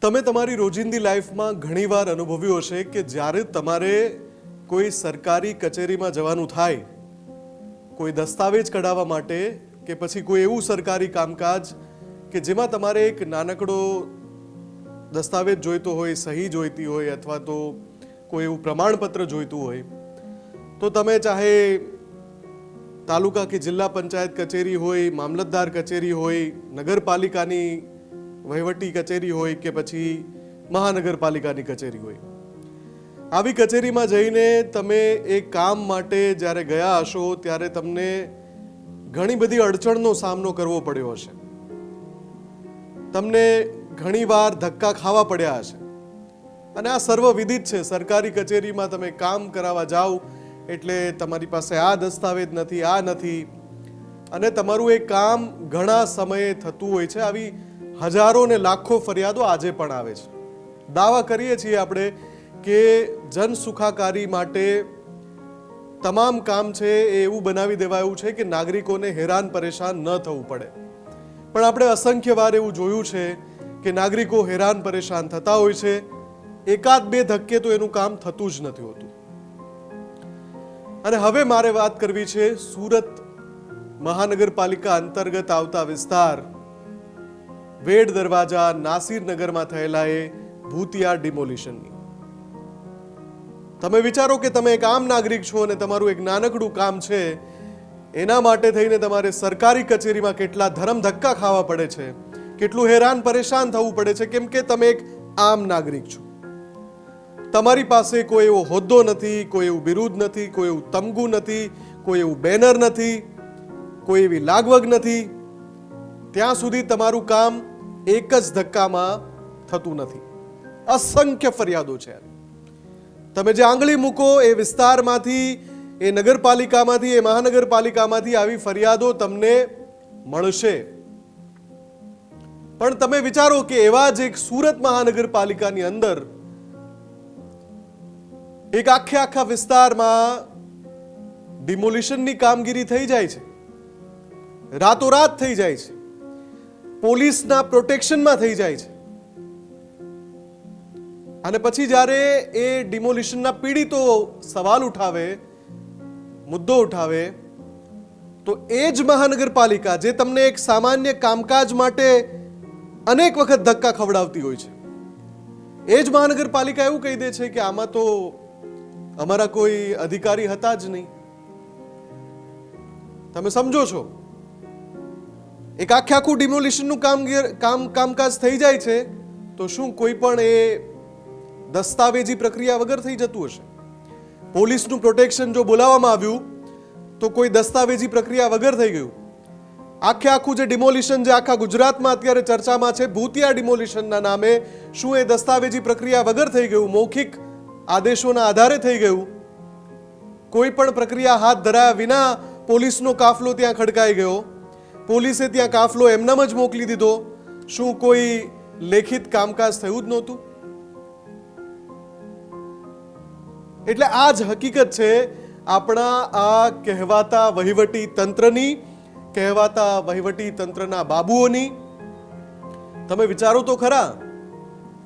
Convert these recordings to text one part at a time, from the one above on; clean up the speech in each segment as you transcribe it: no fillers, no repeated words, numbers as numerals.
તમે તમારી રોજિંદી લાઈફમાં ઘણીવાર અનુભવ્યું હશે કે જ્યારે તમારે કોઈ સરકારી કચેરીમાં જવાનું થાય, કોઈ દસ્તાવેજ કઢાવવા માટે કે પછી કોઈ એવું સરકારી કામકાજ કે જેમાં તમારે એક નાનકડો દસ્તાવેજ જોઈતો હોય, સહી જોઈતી હોય અથવા તો કોઈ એવું પ્રમાણપત્ર જોઈતું હોય, તો તમે ચાહે તાલુકા કે જિલ્લા પંચાયત કચેરી હોય, મામલતદાર કચેરી હોય, નગરપાલિકાની વહીવટી કચેરી હોય કે પછી મહાનગરપાલિકાની કચેરી હોય, આવી કચેરીમાં જઈને તમે એ કામ માટે જ્યારે ગયા હશો ત્યારે તમને ઘણી બધી અડચણનો સામનો કરવો પડ્યો હશે. તમને ઘણીવાર ધક્કા ખાવા પડ્યા હશે અને આ સર્વવિદિત છે. સરકારી કચેરીમાં તમે કામ કરાવવા જાઓ એટલે તમારી પાસે આ દસ્તાવેજ નથી, આ નથી, અને તમારું એ કામ ઘણા સમયે થતું હોય છે. આવી હજારો ને લાખો ફરિયાદો આજે પણ આવે છે. દાવા કરીએ છીએ આપણે કે જન સુખાકારી માટે તમામ કામ છે એ એવું બનાવી દેવાયું છે કે નાગરિકોને હેરાન પરેશાન ન થવું પડે, પણ આપણે અસંખ્ય વાર એવું જોયું છે કે નાગરિકો હેરાન પરેશાન થતા હોય છે. એકાદ બે ધક્કે તો એનું કામ થતું જ નથી હોતું. અને હવે મારે વાત કરવી છે સુરત મહાનગરપાલિકા અંતર્ગત આવતા વિસ્તાર વેડ દરવાજા નાસિરનગરમાં થયેલા એ ભૂતિયા ડિમોલિશનની. તમે વિચારો કે તમે એક આમ નાગરિક છો અને તમારું એક નાનકડું કામ છે, એના માટે થઈને તમારે સરકારી કચેરીમાં કેટલા ધરમ ધક્કા ખાવા પડે છે, કેટલું હેરાન પરેશાન થવું પડે છે, કેમ કે તમે એક આમ નાગરિક છો. તમારી પાસે કોઈ એવો હોદ્દો નથી, કોઈ એવું બિરુદ નથી, કોઈ એવું તમગુ નથી, કોઈ એવું બેનર નથી, કોઈ એવી લાગવગ નથી. ત્યાં સુધી તમારું કામ એક જ ધક્કામાં થતું નથી. અસંખ્ય ફરિયાદો છે. તમે જે આંગળી મૂકો એ વિસ્તારમાંથી, એ નગરપાલિકામાંથી, એ મહાનગરપાલિકામાંથી આવી ફરિયાદો તમને મળશે. પણ તમે વિચારો કે એવા જ એક સુરત મહાનગરપાલિકાની અંદર એક આખા વિસ્તારમાં ડિમોલિશનની કામગીરી થઈ જાય છે, રાતોરાત થઈ જાય છે, પોલીસના પ્રોટેક્શનમાં થઈ જાય છે. અને પછી જ્યારે એ ડિમોલિશનના પીડિતો સવાલ ઉઠાવે, મુદ્દો ઉઠાવે, તો એ જ મહાનગરપાલિકા જે તમને એક સામાન્ય કામકાજ માટે અનેક વખત ધક્કા ખવડાવતી હોય છે, એ જ મહાનગરપાલિકા એવું કહી દે છે કે આમાં તો અમારા કોઈ અધિકારી હતા જ નહીં. તમે સમજો છો, એક આખું ડિમોલિશનનું કામકાજ થઈ જાય છે તો શું કોઈ પણ એ દસ્તાવેજી પ્રક્રિયા વગર થઈ જતું હશે? પોલીસનું પ્રોટેક્શન જો બોલાવવામાં આવ્યું તો કોઈ દસ્તાવેજી પ્રક્રિયા વગર થઈ ગયું. આખું જે ડિમોલિશન જે આખા ગુજરાતમાં અત્યારે ચર્ચામાં છે, ભૂતિયા ડિમોલિશનના નામે, શું એ દસ્તાવેજી પ્રક્રિયા વગર થઈ ગયું? મૌખિક આદેશોના આધારે થઈ ગયું? કોઈ પણ પ્રક્રિયા હાથ ધરાયા વિના પોલીસનો કાફલો ત્યાં ખડકાઈ ગયો, પોલીસે ત્યાં કાફલો એમનામ જ મોકલી દીધો? શું કોઈ લેખિત કામકાજ થયું જ નહોતું? એટલે આ જ હકીકત છે આપણા આ કહેવાતા વહીવટી તંત્રની, કહેવાતા વહીવટી તંત્રના બાબુઓની. તમે વિચારો તો ખરા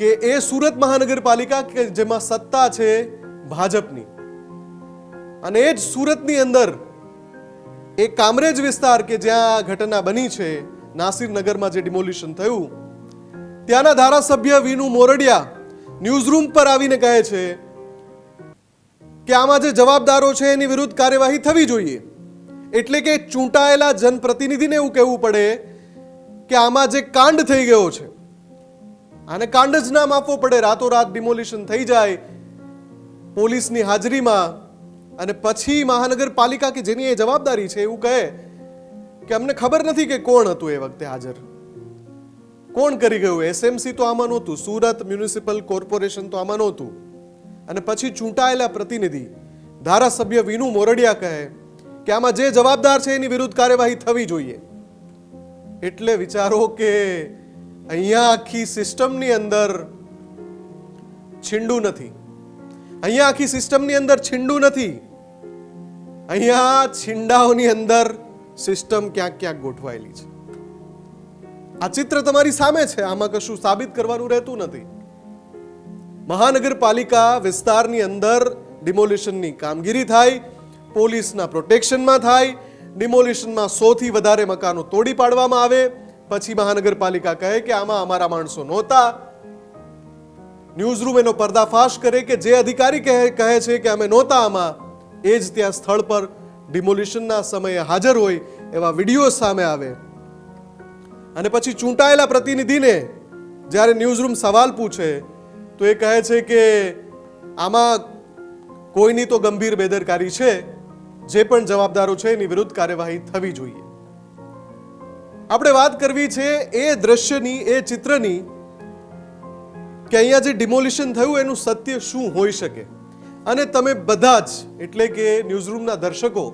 કે એ સુરત મહાનગરપાલિકા કે જેમાં સત્તા છે ભાજપની, અને એ જ સુરતની અંદર એ કામરેજ વિસ્તાર કે જ્યાં આ ઘટના બની છે, નાસિરનગરમાં જે ડિમોલિશન થયું, ત્યાંના ધારાસભ્ય વિનુ મોરડિયા ન્યૂઝરૂમ પર આવીને કહે છે કે આમાં જે જવાબદારો છે એની વિરુદ્ધ કાર્યવાહી થવી જોઈએ. એટલે કે ચૂંટાયેલા જનપ્રતિનિધિને એવું કહેવું પડે કે આમાં જે કાંડ થઈ ગયો છે આને કાંડ જ નામ આપવો પડે. રાતોરાત ડિમોલિશન થઈ જાય પોલીસની હાજરીમાં, અને પછી મહાનગરપાલિકા કે જેની એ જવાબદારી છે એવું કહે કે અમને ખબર નથી કે કોણ હતું એ વખતે હાજર, કોણ કરી ગયું. એસએમસી તો આમાં નહોતું, સુરત મ્યુનિસિપલ કોર્પોરેશન તો આમાં નહોતું. અને પછી ચૂંટાયેલા પ્રતિનિધિ ધારાસભ્ય વિનુ મોરડિયા કહે કે આમાં જે જવાબદાર છે એની વિરુદ્ધ કાર્યવાહી થવી જોઈએ. એટલે વિચારો કે અહીંયા આખી સિસ્ટમની અંદર છીંડું નથી, અહીંયા આખી સિસ્ટમની અંદર છીંડું નથી, અહીંયા છીંડાઓની અંદર સિસ્ટમ ક્યાંક ક્યાંક ગોઠવાયેલી છે. આ ચિત્ર તમારી સામે છે, આમાં કશું સાબિત કરવાનું રહેતું નથી. મહાનગરપાલિકા વિસ્તારની અંદર ડિમોલિશનની કામગીરી થાય, પોલીસના પ્રોટેક્શનમાં થાય, ડિમોલિશનમાં 100 થી વધારે મકાનો તોડી પાડવામાં આવે, પછી મહાનગરપાલિકા કહે કે આમાં અમારા માણસો નહોતા. ન્યૂઝરૂમ એનો પર્દાફાશ કરે કે જે અધિકારી કહે છે કે અમે નહોતા આમાં, એ જ ત્યાં સ્થળ પર ડિમોલિશનના સમયે હાજર હોય એવા વિડીયો સામે આવે. અને પછી ચૂંટાયેલા પ્રતિનિધિને જ્યારે ન્યૂઝરૂમ સવાલ પૂછે તો એ કહે છે કે આમાં કોઈની તો ગંભીર બેદરકારી છે, જે પણ જવાબદારો છે એની વિરુદ્ધ કાર્યવાહી થવી જોઈએ. આપણે વાત કરવી છે એ દ્રશ્યની, એ ચિત્રની, કે અહીંયા જે ડિમોલિશન થયું એનું સત્ય શું હોઈ શકે. અને તમે બધા જ, એટલે કે ન્યૂઝરૂમના દર્શકો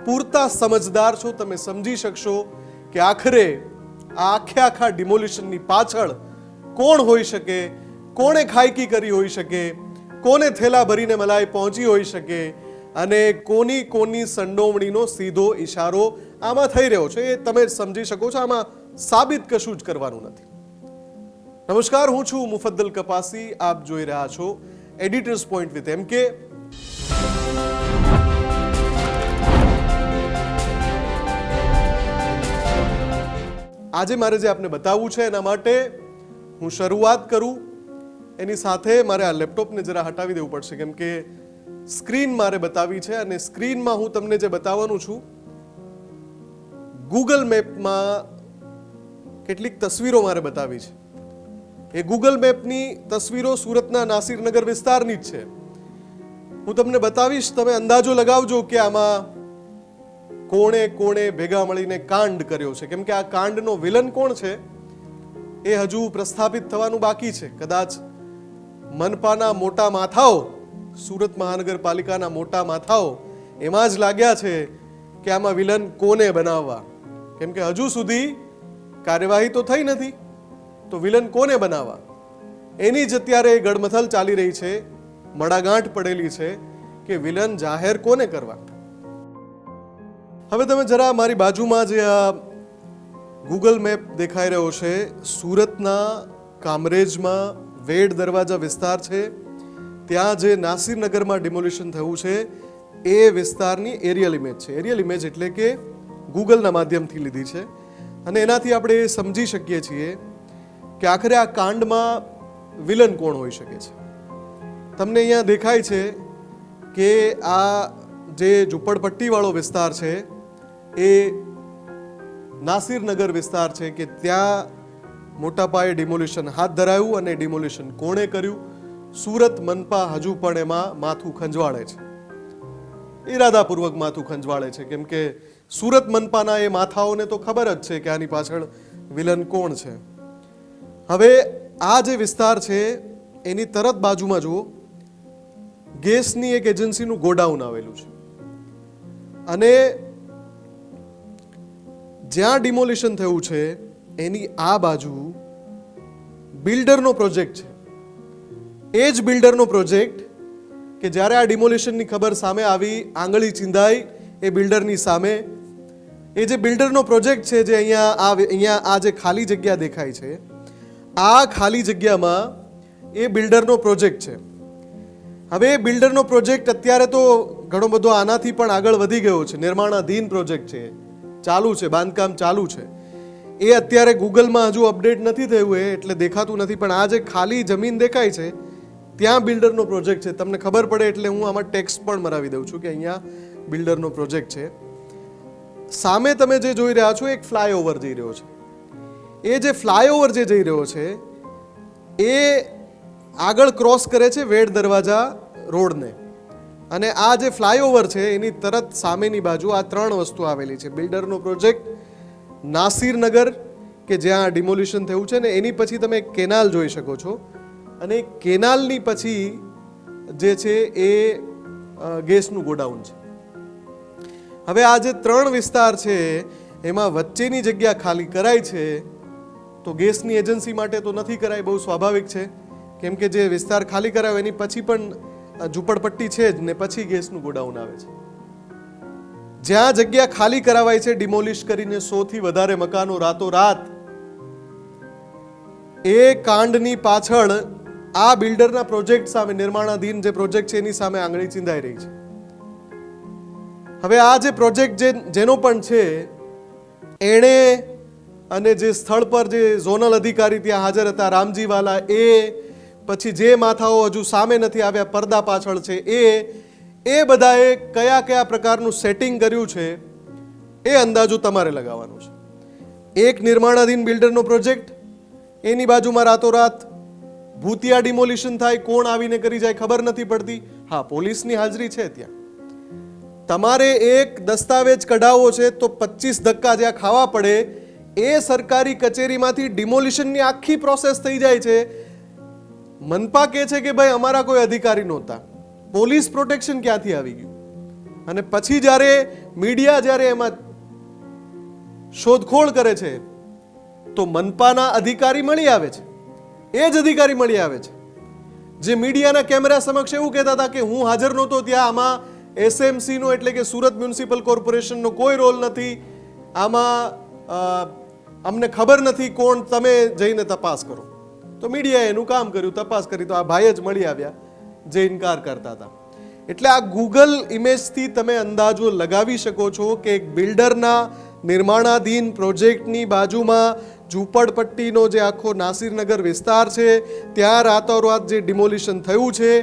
પૂરતા સમજદાર છો, તમે સમજી શકશો કે આખરે આ આખા ડિમોલિશનની પાછળ કોણ હોઈ શકે, કોણે ખાયકી કરી હોઈ શકે, કોને થેલા ભરીને મલાઈ પહોંચી હોઈ શકે, અને કોની સંડોવણીનો સીધો ઈશારો આમાં થઈ રહ્યો છે, એ તમે સમજી શકો છો. આમાં સાબિત કશું જ કરવાનું નથી. નમસ્કાર, હું છું મુફદ્દલ કપાસી, આપ જોઈ રહ્યા છો એડિટર્સ પોઈન્ટ વિથ MK. આજે મારે જે આપને બતાવવું છે એના માટે હું શરૂઆત કરું એની સાથે મારે આ લેપટોપને જરા હટાવી દેવું પડશે, કેમ કે સ્ક્રીન મારે બતાવી છે અને સ્ક્રીનમાં હું તમને જે બતાવવાનું છું, ગૂગલ મેપમાં કેટલીક તસવીરો મારે બતાવી છે. એ ગૂગલ મેપની તસવીરો સુરતના નાસિરનગર વિસ્તારની જ છે. હું તમને બતાવીશ, તમે અંદાજો લગાવજો કે આમાં કોણે ભેગા મળીને કાંડ કર્યો છે. કેમ કે આ કાંડનો વિલન કોણ છે એ હજુ પ્રસ્થાપિત થવાનું બાકી છે. કદાચ મનપાના મોટા માથાઓ, સુરત મહાનગરપાલિકાના મોટા માથાઓ એમાં જ લાગ્યા છે કે આમાં વિલન કોને બનાવવા. કેમ કે હજુ સુધી કાર્યવાહી તો થઈ નથી, તો વિલન કોને બનાવવા એની જ અત્યારે ગડમથલ ચાલી રહી છે, મડાગાંઠ પડેલી છે કે વિલન જાહેર કોને કરવા. હવે તમે જરા મારી બાજુમાં જે આ ગૂગલ મેપ દેખાઈ રહ્યો છે, સુરતના કામરેજમાં વેડ દરવાજા વિસ્તાર છે, ત્યાં જે નાસિરનગરમાં ડિમોલિશન થયું છે એ વિસ્તારની એરિયલ ઇમેજ છે. એરિયલ ઇમેજ એટલે કે ગૂગલના માધ્યમથી લીધી છે, અને એનાથી આપણે એ સમજી શકીએ છીએ કે આખરે આ કાંડમાં વિલન કોણ હોઈ શકે છે. તમને અહીંયા દેખાય છે કે આ જે ઝૂંપડપટ્ટીવાળો વિસ્તાર છે એ નાસિરનગર વિસ્તાર છે, કે ત્યાં મોટા પાયે ડિમોલિશન હાથ ધરાયું. અને ડિમોલિશન કોણે કર્યું, સુરત મનપા હજુ પણ એમાં માથું ખંજવાળે છે, ઇરાદાપૂર્વક માથું ખંજવાળે છે, કેમ કે સુરત મનપાના એ માથાઓને તો ખબર જ છે કે આની પાછળ વિલન કોણ છે. હવે આ જે વિસ્તાર છે એની તરત બાજુમાં જુઓ, ગેસની એક એજન્સીનું ગોડાઉન આવેલું છે, અને જ્યાં ડિમોલિશન થયું છે એની આ બાજુ બિલ્ડરનો પ્રોજેક્ટ છે. એ જ બિલ્ડરનો પ્રોજેક્ટ કે જ્યારે આ ડિમોલિશનની ખબર સામે આવી, આંગળી ચીંધાઈ એ બિલ્ડરની સામે. એ જે બિલ્ડરનો પ્રોજેક્ટ છે, જે અહીંયા આ જે ખાલી જગ્યા દેખાય છે, આ ખાલી જગ્યામાં એ બિલ્ડરનો પ્રોજેક્ટ છે. હવે એ બિલ્ડરનો પ્રોજેક્ટ અત્યારે તો ઘણો બધો આનાથી પણ આગળ વધી ગયો છે, નિર્માણાધીન પ્રોજેક્ટ છે, ચાલુ છે, બાંધકામ ચાલુ છે. એ અત્યારે ગૂગલમાં હજુ અપડેટ નથી થયું એટલે દેખાતું નથી, પણ આ જે ખાલી જમીન દેખાય છે ત્યાં બિલ્ડરનો પ્રોજેક્ટ છે. તમને ખબર પડે એટલે હું આમાં ટેક્સ્ટ પણ મરાવી દઉં છું કે અહીંયા બિલ્ડરનો પ્રોજેક્ટ છે. સામે તમે જે જોઈ રહ્યા છો એક ફ્લાયઓવર જઈ રહ્યો છે. એ જે ફ્લાયઓવર જે જઈ રહ્યો છે એ આગળ ક્રોસ કરે છે વેડ દરવાજા રોડને, અને આ જે ફ્લાયઓવર છે એની તરત સામેની બાજુ આ ત્રણ વસ્તુ આવેલી છે. બિલ્ડરનો પ્રોજેક્ટ, નાસિરનગર કે જ્યાં ડિમોલિશન થયું છે, ને એની પછી તમે કેનાલ જોઈ શકો છો, અને કેનાલની પછી જે છે એ ગેસનું ગોડાઉન છે. હવે આ જે ત્રણ વિસ્તાર છે એમાં વચ્ચેની જગ્યા ખાલી કરાઈ છે, તો ગેસની એજન્સી માટે તો નથી કરાઈ, બહુ સ્વાભાવિક છે, કેમ કે જે વિસ્તાર ખાલી કરાયો એની પછી પણ ઝૂંપડપટ્ટી છે જ, ને પછી ગેસનું ગોડાઉન આવે છે. જ્યાં જગ્યા ખાલી કરાવાય છે ડિમોલિશ કરીને 100 થી વધારે મકાનો રાતોરાત, એ કાંડની પાછળ આ બિલ્ડરના પ્રોજેક્ટ સામે, નિર્માણાધીન જે પ્રોજેક્ટ છે એની સામે આંગળી ચીંધાઈ રહી છે. હવે આ જે પ્રોજેક્ટ જેનો પણ છે એણે અને જે સ્થળ પર જે ઝોનલ અધિકારી ત્યાં હાજર હતા રામજીવાલા, એ પછી જે માથાઓ હજુ સામે નથી આવ્યા, પડદા પાછળ છે, એ બધાએ કયા કયા પ્રકારનું સેટિંગ કર્યું છે એ અંદાજો તમારે લગાવવાનો છે. એક નિર્માણાધીન બિલ્ડરનો પ્રોજેક્ટ, એની બાજુમાં રાતોરાત ભૂતિયા ડિમોલિશન થાય, કોણ આવીને કરી જાય ખબર નથી પડતી. હા, પોલીસની હાજરી છે ત્યાં. તમારે એક દસ્તાવેજ કઢાવવો છે તો 25 ધક્કા જ્યાં ખાવા પડે, એ સરકારી કચેરીમાંથી ડિમોલિશનની આખી પ્રોસેસ થઈ જાય છે. મનપા કહે છે કે ભાઈ અમારા કોઈ અધિકારી નહોતા. પોલીસ પ્રોટેક્શન ક્યાંથી આવી ગયું? અને પછી જ્યારે મીડિયા જ્યારે એમાં શોધખોળ કરે છે તો મનપાના અધિકારી મળી આવે છે. એ જ અધિકારી મળી આવે છે જે મીડિયાના કેમેરા સમક્ષ એવું કહેતા હતા કે હું હાજર નહોતો ત્યાં, આમાં SMC નો એટલે કે સુરત મ્યુનિસિપલ કોર્પોરેશનનો કોઈ રોલ નથી, આમાં અમને ખબર નથી કોણ, તમે જઈને તપાસ કરો. તો મીડિયાએ એનું કામ કર્યું, તપાસ કરી, તો આ ભાઈ જ મળી આવ્યા જે ઇનકાર કરતા હતા. એટલે આ ગૂગલ ઇમેજથી તમે અંદાજો લગાવી શકો છો કે એક બિલ્ડરના નિર્માણાધીન પ્રોજેક્ટની બાજુમાં ઝૂંપડપટ્ટીનો જે આખો નાસિરનગર વિસ્તાર છે ત્યાં રાતોરાત જે ડિમોલિશન થયું છે,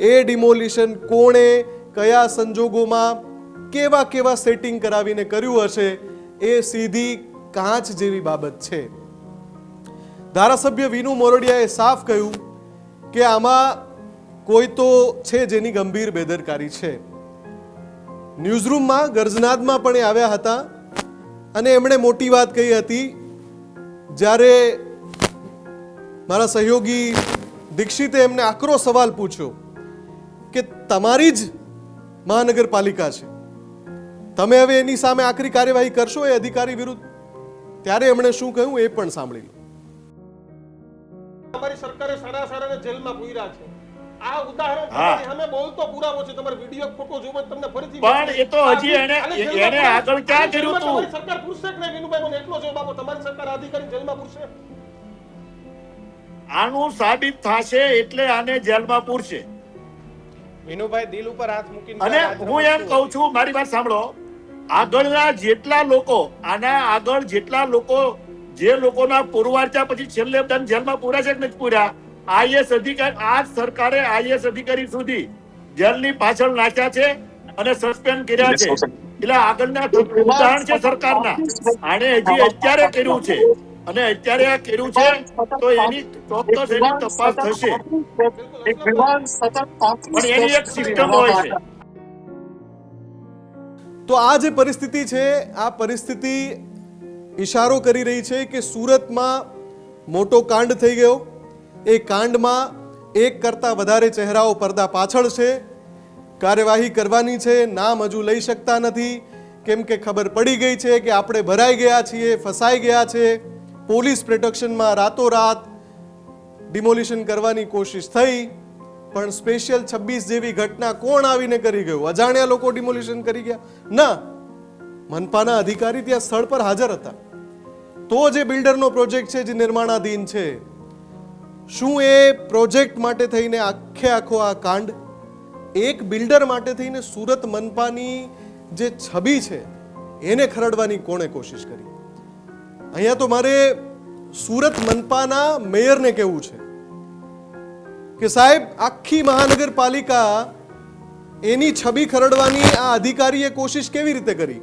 એ ડિમોલિશન કોણે, કયા સંજોગોમાં, કેવા કેવા સેટિંગ કરાવીને કર્યું હશે, એ સીધી કાંચ જેવી બાબત છે. ધારાસભ્ય વિનુ મોરડિયાએ સાફ કહ્યું કે આમાં કોઈ તો છે જેની ગંભીર બેદરકારી છે. ન્યૂઝરૂમમાં ગર્જનાદમાં પણ એ આવ્યા હતા અને એમણે મોટી વાત કહી હતી. જ્યારે મારા સહયોગી દીક્ષિતે એમને આકરો સવાલ પૂછ્યો કે તમારી જ મહાનગરપાલિકા છે, તમે હવે એની સામે આકરી કાર્યવાહી કરશો એ અધિકારી વિરુદ્ધ, ત્યારે એમણે શું કહ્યું એ પણ સાંભળી લો. અમારી સરકારે સારાને જેલમાં પૂર્યા છે. આ ઉદાહરણ તમારી સામે બોલતો પુરાવો છે. તમારો વિડિયો ફોટો જોવો તમને ફરીથી. પણ એ તો હજી એને આગળ ક્યાં કર્યું હતું? તમારી સરકાર પૂછશે કે નહીં વિનુભાઈ? મને એટલો જવાબ આપો, તમારી સરકાર અધિકારી જેલમાં પૂરશે? આનું સાબિત થશે એટલે આને જેલમાં પૂરશે. વિનુભાઈ દિલ ઉપર હાથ મૂકીને, અને હું એમ કહું છું, મારી વાત સાંભળો, આગળના જેટલા લોકો, આના આગળ જેટલા લોકો, જે લોકોના પૂર્વાર્ચા પછી છેલ્લે બધાને જેલમાં પૂર્યા છે કે નથી પૂર્યા, IAS અધિકારી, આ સરકારે IAS અધિકારી સુધી જેલની પાછળ નાખ્યા છે અને સસ્પેન્ડ કર્યા છે. એટલે આગળના ઉદાહરણ છે સરકારના. આને હજી અત્યારે કર્યું છે અને અત્યારે આ કર્યું છે તો એની ચોક્કસ એની તપાસ થશે. પણ એની એક સિસ્ટમ હોય છે. તો આ જે પરિસ્થિતિ છે, આ પરિસ્થિતિ ઇશારો કરી રહી છે કે સુરતમાં મોટો કાંડ થઈ ગયો. એ કાંડમાં એક કરતા વધારે ચહેરાઓ પડદા પાછળ છે. કાર્યવાહી કરવાની છે, નામ હજુ લઈ શકતા નથી કેમ કે ખબર પડી ગઈ છે કે આપણે ભરાઈ ગયા છીએ, ફસાઈ ગયા છે. પોલીસ પ્રોટેક્શનમાં રાતોરાત ડિમોલિશન કરવાની કોશિશ થઈ, પણ સ્પેશિયલ 26 જેવી ઘટના કોણ આવીને કરી ગયું? અજાણ્યા લોકો ડિમોલિશન કરી ગયા? ના, મનપાના અધિકારી ત્યાં સ્થળ પર હાજર હતા. તો જે બિલ્ડરનો પ્રોજેક્ટ છે જે નિર્માણાધીન છે, શું એ પ્રોજેક્ટ માટે થઈને આખો આ કાંડ, એક બિલ્ડર માટે થઈને સુરત મનપાની જે છબી છે એને ખરડવાની કોણે કોશિશ કરી? અહીંયા તો મારે સુરત મનપાના મેયરને કહેવું છે કે સાહેબ, આખી મહાનગરપાલિકા એની છબી ખરડવાની આ અધિકારીએ કોશિશ કેવી રીતે કરી?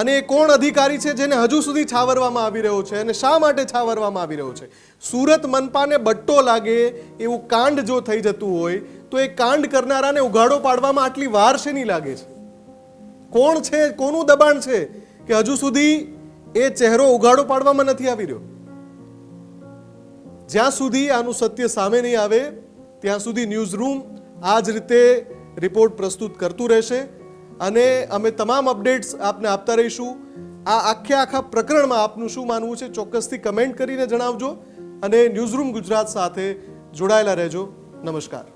અને એ કોણ અધિકારી છે જેને હજુ સુધી છાવરવામાં આવી રહ્યો છે? અને શા માટે છાવરવામાં આવી રહ્યો છે? સુરત મનપાને બટ્ટો લાગે એવું કાંડ જો થઈ જતું હોય તો એ કાંડ કરનારાને ઉઘાડો પાડવામાં આટલી વાર શેની લાગે છે? કોણ છે, કોનું દબાણ છે કે હજુ સુધી એ ચહેરો ઉઘાડો પાડવામાં નથી આવી રહ્યો? જ્યાં સુધી આનું સત્ય સામે નહીં આવે ત્યાં સુધી ન્યૂઝરૂમ આ જ રીતે રિપોર્ટ પ્રસ્તુત કરતું રહેશે અને અમે તમામ અપડેટ્સ આપને આપતા રહીશું. આ આખા પ્રકરણમાં આપનું શું માનવું છે ચોક્કસથી કમેન્ટ કરીને જણાવજો અને ન્યૂઝરૂમ ગુજરાત સાથે જોડાયેલા રહેજો. નમસ્કાર.